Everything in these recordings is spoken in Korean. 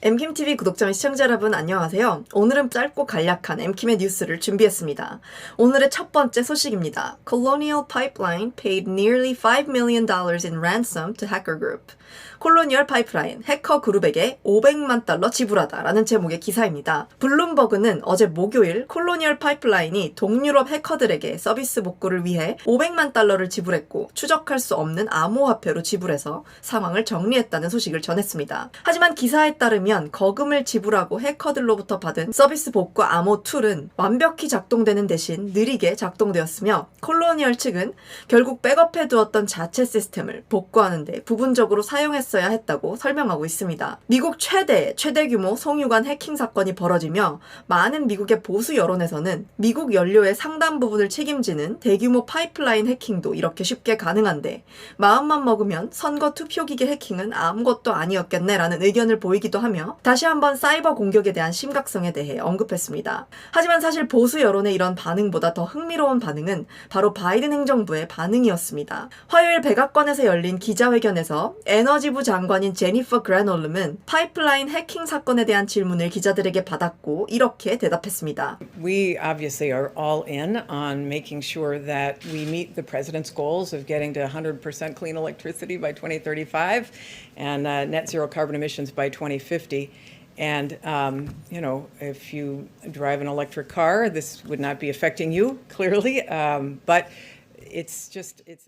엠킴TV 구독자 및 시청자 여러분 안녕하세요. 오늘은 짧고 간략한 엠킴의 뉴스를 준비했습니다. 오늘의 첫 번째 소식입니다. Colonial Pipeline paid nearly $5 million in ransom to hacker group. 콜로니얼 파이프라인, 해커 그룹에게 $500만 지불하다라는 제목의 기사입니다. 블룸버그는 어제 목요일 콜로니얼 파이프라인이 동유럽 해커들에게 서비스 복구를 위해 $500만 지불했고 추적할 수 없는 암호화폐로 지불해서 상황을 정리했다는 소식을 전했습니다. 하지만 기사에 따르면 거금을 지불하고 해커들로부터 받은 서비스 복구 암호 툴은 완벽히 작동되는 대신 느리게 작동되었으며 콜로니얼 측은 결국 백업해 두었던 자체 시스템을 복구하는 데 부분적으로 사용했어야 했다고 설명하고 있습니다. 미국 최대 규모 송유관 해킹 사건이 벌어지며 많은 미국의 보수 여론에서는 미국 연료의 상당 부분을 책임지는 대규모 파이프라인 해킹도 이렇게 쉽게 가능한데 마음만 먹으면 선거 투표기계 해킹은 아무것도 아니었겠네라는 의견을 보이기도 하며 다시 한번 사이버 공격에 대한 심각성에 대해 언급했습니다. 하지만 사실 보수 여론의 이런 반응보다 더 흥미로운 반응은 바로 바이든 행정부의 반응이었습니다. 화요일 백악관에서 열린 기자회견에서 에너지부 장관인 제니퍼 그래놀름은 파이프라인 해킹 사건에 대한 질문을 기자들에게 받았고 이렇게 대답했습니다. We obviously are all in on making sure that we meet the president's goals of getting to 100% clean electricity by 2035 and net zero carbon emissions by 2050. And, if you drive an electric car, this would not be affecting you, clearly. But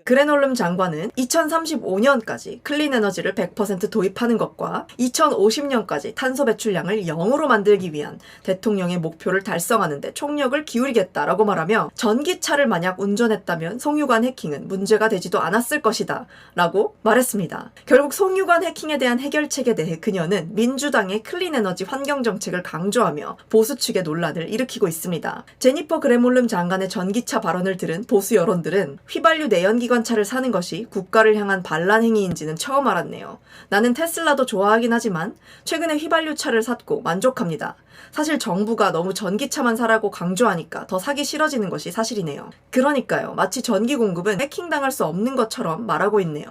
그래놀름 장관은 2035년까지 클린 에너지를 100% 도입하는 것과 2050년까지 탄소 배출량을 0으로 만들기 위한 대통령의 목표를 달성하는 데 총력을 기울이겠다라고 말하며 전기차를 만약 운전했다면 송유관 해킹은 문제가 되지도 않았을 것이다 라고 말했습니다. 결국 송유관 해킹에 대한 해결책에 대해 그녀는 민주당의 클린 에너지 환경 정책을 강조하며 보수 측의 논란을 일으키고 있습니다. 제니퍼 그래놀름 장관의 전기차 발언을 들은 보수 여론들은 휘발유 내연기관차를 사는 것이 국가를 향한 반란 행위인지는 처음 알았네요. 나는 테슬라도 좋아하긴 하지만 최근에 휘발유차를 샀고 만족합니다. 사실 정부가 너무 전기차만 사라고 강조하니까 더 사기 싫어지는 것이 사실이네요. 그러니까요. 마치 전기 공급은 해킹당할 수 없는 것처럼 말하고 있네요.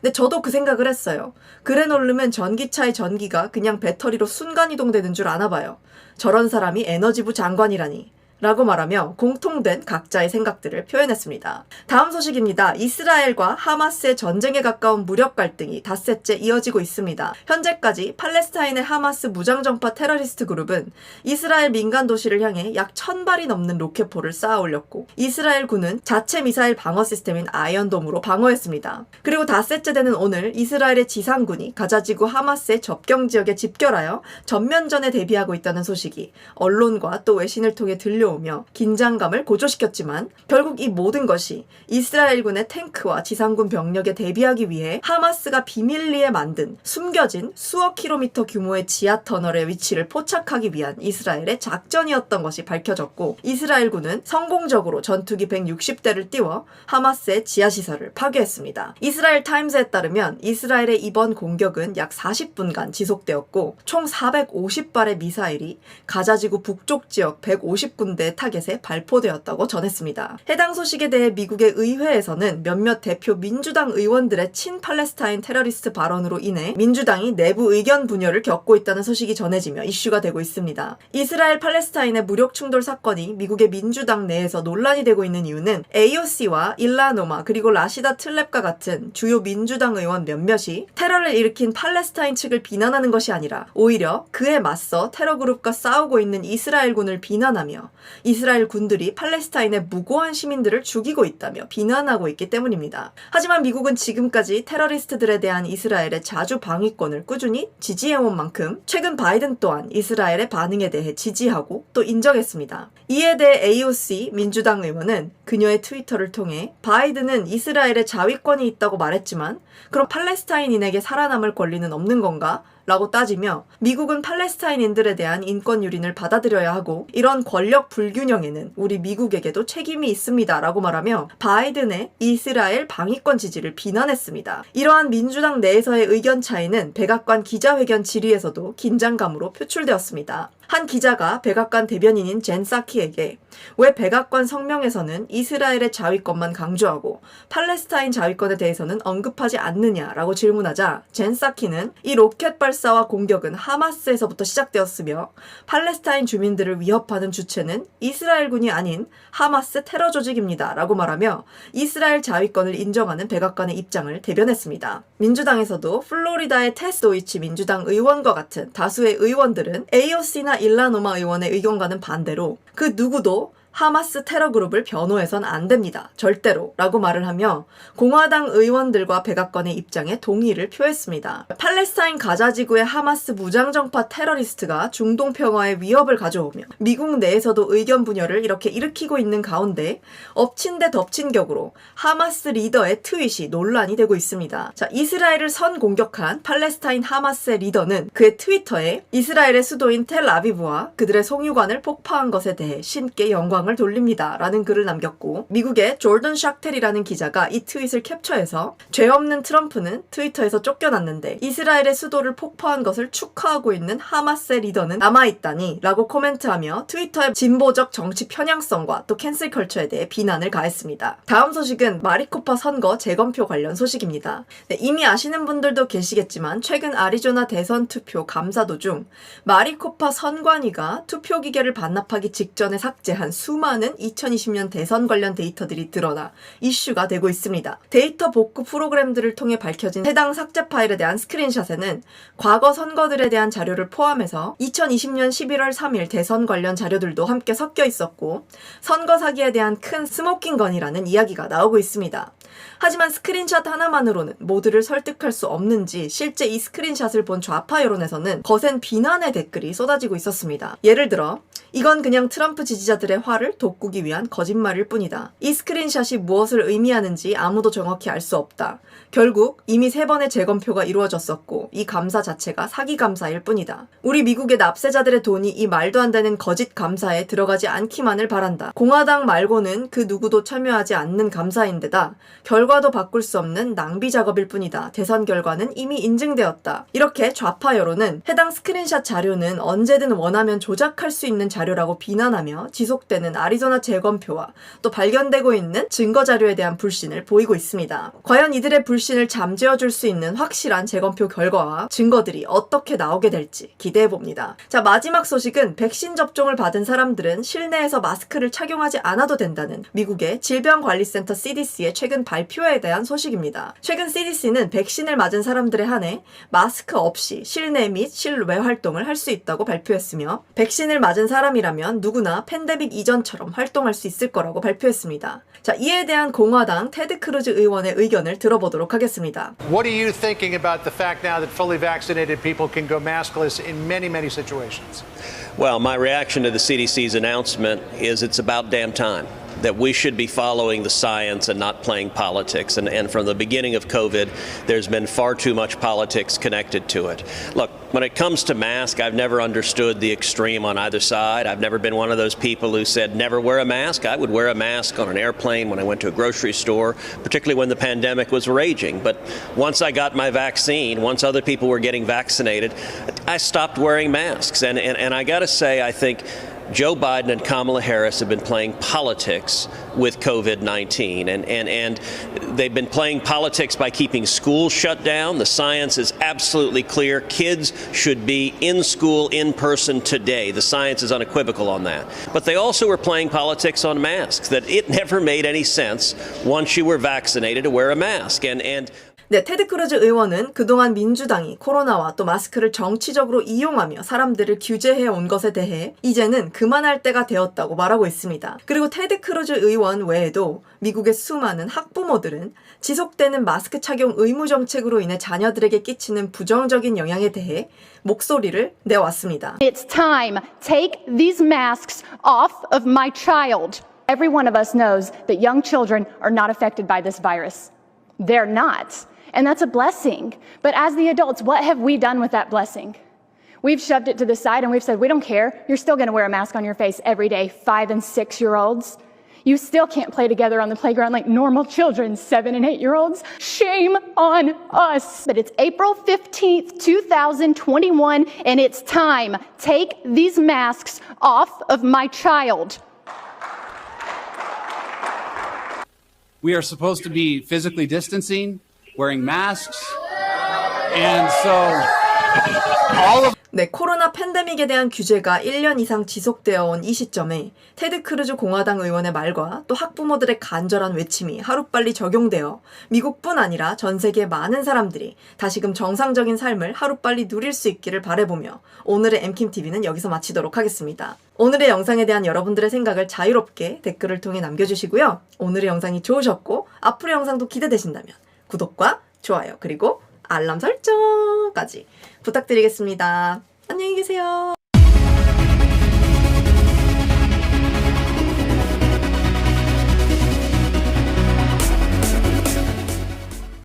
근데 저도 그 생각을 했어요. 그래놀름은 전기차의 전기가 그냥 배터리로 순간이동되는 줄 아나 봐요. 저런 사람이 에너지부 장관이라니. 라고 말하며 공통된 각자의 생각들을 표현했습니다. 다음 소식입니다. 이스라엘과 하마스의 전쟁에 가까운 무력 갈등이 닷새째 이어지고 있습니다. 현재까지 팔레스타인의 하마스 무장정파 테러리스트 그룹은 이스라엘 민간 도시를 향해 약 1000발이 넘는 로켓포를 쌓아 올렸고 이스라엘 군은 자체 미사일 방어 시스템인 아이언돔으로 방어했습니다. 그리고 닷새째 되는 오늘 이스라엘의 지상군이 가자지구 하마스의 접경 지역에 집결하여 전면전에 대비하고 있다는 소식이 언론과 또 외신을 통해 들려오며 긴장감을 고조시켰지만 결국 이 모든 것이 이스라엘군의 탱크와 지상군 병력에 대비하기 위해 하마스가 비밀리에 만든 숨겨진 수억 킬로미터 규모의 지하 터널의 위치를 포착하기 위한 이스라엘의 작전이었던 것이 밝혀졌고 이스라엘군은 성공적으로 전투기 160대를 띄워 하마스의 지하시설을 파괴했습니다. 이스라엘 타임즈에 따르면 이스라엘의 이번 공격은 약 40분간 지속되었고 총 450발의 미사일이 가자지구 북쪽 지역 150군데 타겟에 발포되었다고 전했습니다. 해당 소식에 대해 미국의 의회에서는 몇몇 대표 민주당 의원들의 친팔레스타인 테러리스트 발언으로 인해 민주당이 내부 의견 분열을 겪고 있다는 소식이 전해지며 이슈가 되고 있습니다. 이스라엘 팔레스타인의 무력 충돌 사건이 미국의 민주당 내에서 논란이 되고 있는 이유는 AOC와 일란 오마 그리고 라시다 틀렙과 같은 주요 민주당 의원 몇몇이 테러를 일으킨 팔레스타인 측을 비난하는 것이 아니라 오히려 그에 맞서 테러 그룹과 싸우고 있는 이스라엘군을 비난하며 이스라엘 군들이 팔레스타인의 무고한 시민들을 죽이고 있다며 비난하고 있기 때문입니다. 하지만 미국은 지금까지 테러리스트들에 대한 이스라엘의 자주 방위권을 꾸준히 지지해온 만큼 최근 바이든 또한 이스라엘의 반응에 대해 지지하고 또 인정했습니다. 이에 대해 AOC 민주당 의원은 그녀의 트위터를 통해 바이든은 이스라엘의 자위권이 있다고 말했지만 그럼 팔레스타인인에게 살아남을 권리는 없는 건가? 라고 따지며 미국은 팔레스타인인들에 대한 인권 유린을 받아들여야 하고 이런 권력 불균형에는 우리 미국에게도 책임이 있습니다 라고 말하며 바이든의 이스라엘 방위권 지지를 비난했습니다. 이러한 민주당 내에서의 의견 차이는 백악관 기자회견 질의에서도 긴장감으로 표출되었습니다. 한 기자가 백악관 대변인인 젠 사키에게 왜 백악관 성명에서는 이스라엘의 자위권만 강조하고 팔레스타인 자위권에 대해서는 언급하지 않느냐라고 질문하자 젠 사키는 이 로켓 발사와 공격은 하마스에서부터 시작되었으며 팔레스타인 주민들을 위협하는 주체는 이스라엘군이 아닌 하마스 테러 조직입니다 라고 말하며 이스라엘 자위권을 인정하는 백악관의 입장을 대변했습니다. 민주당에서도 플로리다의 테스 도이치 민주당 의원과 같은 다수의 의원들은 AOC나 일라노마 의원의 의견과는 반대로 그 누구도 하마스 테러 그룹을 변호해선 안 됩니다. 절대로 라고 말을 하며 공화당 의원들과 백악관의 입장에 동의를 표했습니다. 팔레스타인 가자지구의 하마스 무장정파 테러리스트가 중동 평화에 위협을 가져오며 미국 내에서도 의견 분열을 이렇게 일으키고 있는 가운데 엎친 데 덮친 격으로 하마스 리더의 트윗이 논란이 되고 있습니다. 자, 이스라엘을 선 공격한 팔레스타인 하마스의 리더는 그의 트위터에 이스라엘의 수도인 텔아비브와 그들의 송유관을 폭파한 것에 대해 신께 영광을 돌립니다 라는 글을 남겼고 미국의 조던 샥텔이라는 기자가 이 트윗을 캡처해서 죄 없는 트럼프는 트위터에서 쫓겨났는데 이스라엘의 수도를 폭파한 것을 축하하고 있는 하마스의 리더는 남아있다니 라고 코멘트하며 트위터의 진보적 정치 편향성과 또 캔슬 컬처에 대해 비난을 가했습니다. 다음 소식은 마리코파 선거 재검표 관련 소식입니다. 네, 이미 아시는 분들도 계시겠지만 최근 아리조나 대선 투표 감사 도중 마리코파 선관위가 투표 기계를 반납하기 직전에 삭제한 수많은 2020년 대선 관련 데이터들이 드러나 이슈가 되고 있습니다. 데이터 복구 프로그램들을 통해 밝혀진 해당 삭제 파일에 대한 스크린샷에는 과거 선거들에 대한 자료를 포함해서 2020년 11월 3일 대선 관련 자료들도 함께 섞여 있었고 선거 사기에 대한 큰 스모킹건이라는 이야기가 나오고 있습니다. 하지만 스크린샷 하나만으로는 모두를 설득할 수 없는지 실제 이 스크린샷을 본 좌파 여론에서는 거센 비난의 댓글이 쏟아지고 있었습니다. 예를 들어 이건 그냥 트럼프 지지자들의 화를 돋구기 위한 거짓말일 뿐이다. 이 스크린샷이 무엇을 의미하는지 아무도 정확히 알 수 없다. 결국 이미 3번의 재검표가 이루어졌었고 이 감사 자체가 사기 감사일 뿐이다. 우리 미국의 납세자들의 돈이 이 말도 안 되는 거짓 감사에 들어가지 않기만을 바란다. 공화당 말고는 그 누구도 참여하지 않는 감사인데다 결과도 바꿀 수 없는 낭비 작업일 뿐이다. 대선 결과는 이미 인증되었다. 이렇게 좌파 여론은 해당 스크린샷 자료는 언제든 원하면 조작할 수 있는 자료라고 비난하며 지속되는 아리조나 재검표와 또 발견되고 있는 증거 자료에 대한 불신을 보이고 있습니다. 과연 이들의 불신을 잠재워줄 수 있는 확실한 재검표 결과와 증거들이 어떻게 나오게 될지 기대해봅니다. 자, 마지막 소식은 백신 접종을 받은 사람들은 실내에서 마스크를 착용하지 않아도 된다는 미국의 질병관리센터 CDC의 최근 발표에 대한 소식입니다. 최근 CDC는 백신을 맞은 사람들에 한해 마스크 없이 실내 및 실외 활동을 할 수 있다고 발표했으며 백신을 맞은 사람이라면 누구나 팬데믹 이전처럼 활동할 수 있을 거라고 발표했습니다. 자, 이에 대한 공화당 테드 크루즈 의원의 의견을 들어보도록 하겠습니다. What are you thinking about the fact now that fully vaccinated people can go maskless in many, many situations? Well, my reaction to the CDC's announcement is it's about damn time that we should be following the science and not playing politics. And from the beginning of COVID, there's been far too much politics connected to it. Look, when it comes to masks, I've never understood the extreme on either side. I've never been one of those people who said never wear a mask. I would wear a mask on an airplane when I went to a grocery store, particularly when the pandemic was raging. But once I got my vaccine, once other people were getting vaccinated, I stopped wearing masks. And I got to say, I think Joe Biden and Kamala Harris have been playing politics with COVID-19, and they've been playing politics by keeping schools shut down. The science is absolutely clear. Kids should be in school in person today. The science is unequivocal on that. But they also were playing politics on masks, that it never made any sense once you were vaccinated to wear a mask. 네, 테드 크루즈 의원은 그동안 민주당이 코로나와 또 마스크를 정치적으로 이용하며 사람들을 규제해 온 것에 대해 이제는 그만할 때가 되었다고 말하고 있습니다. 그리고 테드 크루즈 의원 외에도 미국의 수많은 학부모들은 지속되는 마스크 착용 의무 정책으로 인해 자녀들에게 끼치는 부정적인 영향에 대해 목소리를 내왔습니다. It's time. Take these masks off of my child. Every one of us knows that young children are not affected by this virus. They're not. And that's a blessing. But as the adults, what have we done with that blessing? We've shoved it to the side and we've said, we don't care. You're still going to wear a mask on your face every day, 5 and 6-year-olds. You still can't play together on the playground like normal children, 7 and 8-year-olds. Shame on us. But it's April 15th, 2021, and it's time. Take these masks off of my child. we are supposed to be physically distancing, wearing masks, and so all of 네, 코로나 팬데믹에 대한 규제가 1년 이상 지속되어 온 이 시점에 테드 크루즈 공화당 의원의 말과 또 학부모들의 간절한 외침이 하루빨리 적용되어 미국뿐 아니라 전 세계 많은 사람들이 다시금 정상적인 삶을 하루빨리 누릴 수 있기를 바라보며 오늘의 엠킴TV는 여기서 마치도록 하겠습니다. 오늘의 영상에 대한 여러분들의 생각을 자유롭게 댓글을 통해 남겨주시고요. 오늘의 영상이 좋으셨고 앞으로의 영상도 기대되신다면 구독과 좋아요 그리고 알람 설정까지 부탁드리겠습니다. 안녕히 계세요.